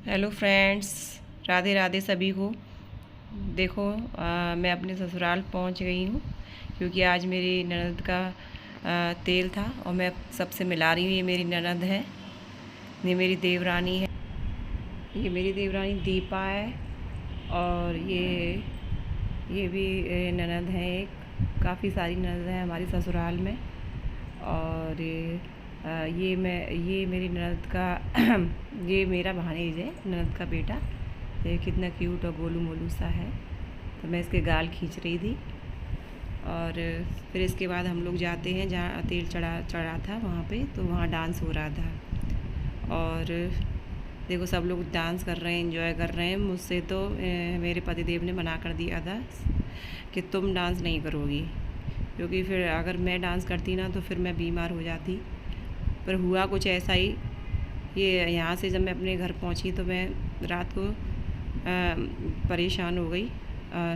Hello friends, Radhe Radhe सभी को। देखो मैं अपने ससुराल पहुंच गई हूँ क्योंकि आज मेरी ननद का तेल था और मैं सबसे मिला रही हूँ। ये मेरी ननद है, ये मेरी देवरानी है, ये मेरी देवरानी दीपा है और ये भी ननद है। एक काफ़ी सारी ननद है हमारी ससुराल में। और ये मेरी ननद का ये मेरा भानेज है, ननद का बेटा। ये कितना क्यूट और गोलू मोलू सा है। तो मैं इसके गाल खींच रही थी और फिर इसके बाद हम लोग जाते हैं जहाँ तेल चढ़ा था वहाँ पे। तो वहाँ डांस हो रहा था और देखो सब लोग डांस कर रहे हैं, एंजॉय कर रहे हैं। मुझसे तो मेरे पतिदेव ने मना कर दिया था कि तुम डांस नहीं करोगी, क्योंकि फिर अगर मैं डांस करती ना तो फिर मैं बीमार हो जाती। पर हुआ कुछ ऐसा ही। ये यहाँ से जब मैं अपने घर पहुँची तो मैं रात को परेशान हो गई,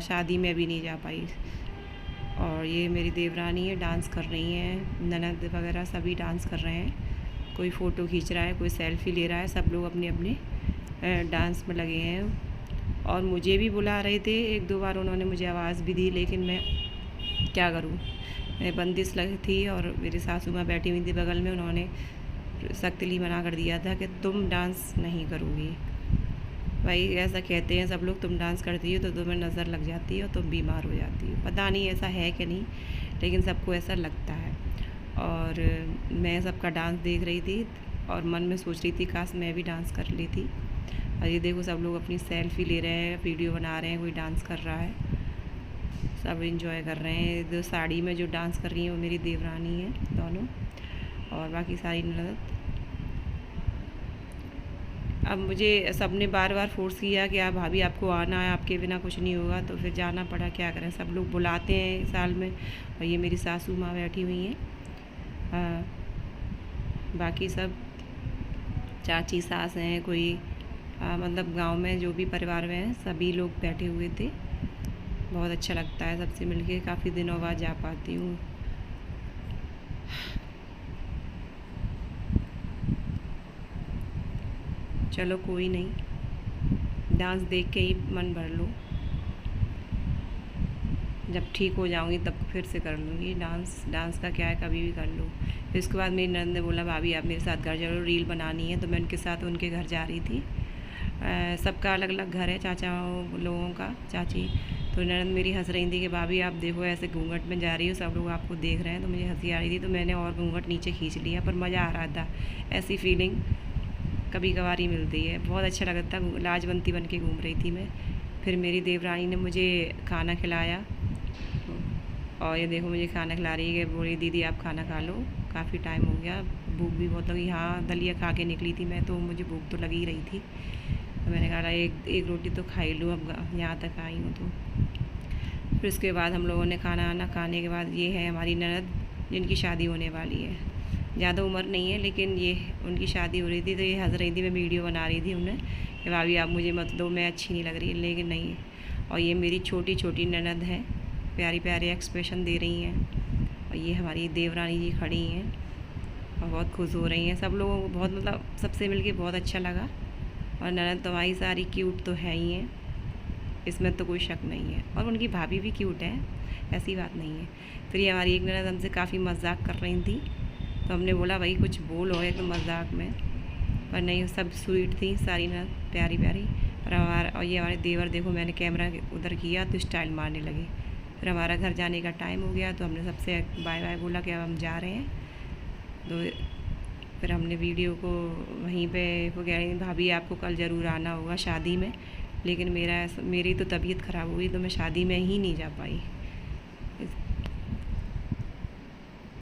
शादी में भी नहीं जा पाई। और ये मेरी देवरानी है, डांस कर रही हैं, ननद वगैरह सभी डांस कर रहे हैं। कोई फ़ोटो खींच रहा है, कोई सेल्फ़ी ले रहा है, सब लोग अपने अपने डांस में लगे हैं। और मुझे भी बुला रहे थे, एक दो बार उन्होंने मुझे आवाज़ भी दी, लेकिन मैं क्या करूं, मैं बंदिश लगी थी और मेरी सासू माँ बैठी हुई थी बगल में। उन्होंने सख्तली मना कर दिया था कि तुम डांस नहीं करोगी। भाई ऐसा कहते हैं सब लोग, तुम डांस करती हो तो तुम्हें नज़र लग जाती है और तुम बीमार हो जाती हो। पता नहीं ऐसा है कि नहीं, लेकिन सबको ऐसा लगता है। और मैं सबका डांस देख रही थी और मन में सोच रही थी काश मैं भी डांस कर लेती। और ये देखो सब लोग अपनी सेल्फ़ी ले रहे हैं, वीडियो बना रहे हैं, कोई डांस कर रहा है, सब एंजॉय कर रहे हैं। जो साड़ी में जो डांस कर रही हैं वो मेरी देवरानी है दोनों, और बाकी सारी ननद। अब मुझे सब ने बार बार फोर्स किया कि आप भाभी आपको आना है, आपके बिना कुछ नहीं होगा, तो फिर जाना पड़ा। क्या करें, सब लोग बुलाते हैं साल में। और ये मेरी सासू माँ बैठी हुई हैं, बाकी सब चाची सास हैं, कोई मतलब गांव में जो भी परिवार में हैं सभी लोग बैठे हुए थे। बहुत अच्छा लगता है सबसे मिलके, काफ़ी दिनों बाद जा पाती हूँ। चलो कोई नहीं, डांस देख के ही मन भर लो। जब ठीक हो जाऊंगी तब फिर से कर लूँगी डांस का क्या है, कभी भी कर लो। फिर उसके बाद मेरी नंद ने बोला भाभी आप मेरे साथ घर चलो, रील बनानी है। तो मैं उनके साथ उनके घर जा रही थी। सबका अलग अलग घर है, चाचा लोगों का, चाची। तो ननद मेरी हंस रही थी कि भाभी आप देखो ऐसे घूंघट में जा रही हो, सब लोग आपको देख रहे हैं। तो मुझे हंसी आ रही थी, तो मैंने और घूंघट नीचे खींच लिया, पर मज़ा आ रहा था। ऐसी फीलिंग कभी कभार ही मिलती है, बहुत अच्छा लगता था। लाजवंती बन के घूम रही थी मैं। फिर मेरी देवरानी ने मुझे खाना खिलाया और ये देखो मुझे खाना खिला रही है। बोली दीदी आप खाना खा लो, काफ़ी टाइम हो गया, भूख भी बहुत लगी। हाँ दलिया खा के निकली थी मैं, तो मुझे भूख तो लगी ही रही थी। तो मैंने कहा एक रोटी तो खा ही लूँ, अब यहाँ तक आई हूँ तो। फिर उसके बाद हम लोगों ने खाना खाने के बाद, ये है हमारी ननद जिनकी शादी होने वाली है। ज़्यादा उम्र नहीं है, लेकिन ये उनकी शादी हो रही थी तो ये हंस रही थी। मैं वीडियो बना रही थी उन्हें कि भाभी आप मुझे मत दो, मैं अच्छी नहीं लग रही, लेकिन नहीं है। और ये मेरी छोटी छोटी ननद है, प्यारी प्यारे एक्सप्रेशन दे रही हैं। और ये हमारी देवरानी जी खड़ी हैं और बहुत खुश हो रही हैं। सब लोगों को बहुत, मतलब सबसे मिलके बहुत अच्छा लगा। और ननद तो हमारी सारी क्यूट तो है ही हैं, इसमें तो कोई शक नहीं है। और उनकी भाभी भी क्यूट है, ऐसी बात नहीं है। फिर ये हमारी एक ननद हमसे काफ़ी मजाक कर रही थी, तो हमने बोला भाई कुछ बोलो एक तो मजाक में, पर नहीं, सब स्वीट थी सारी ननद, प्यारी प्यारी। और ये हमारे देवर देखो, मैंने कैमरा उधर किया तो स्टाइल मारने लगे। फिर हमारा घर जाने का टाइम हो गया तो हमने सबसे बाय बाय बोला कि अब हम जा रहे हैं। तो फिर हमने वीडियो को वहीं पे, वो कह रही भाभी आपको कल ज़रूर आना होगा शादी में, लेकिन मेरी तो तबीयत ख़राब हुई तो मैं शादी में ही नहीं जा पाई।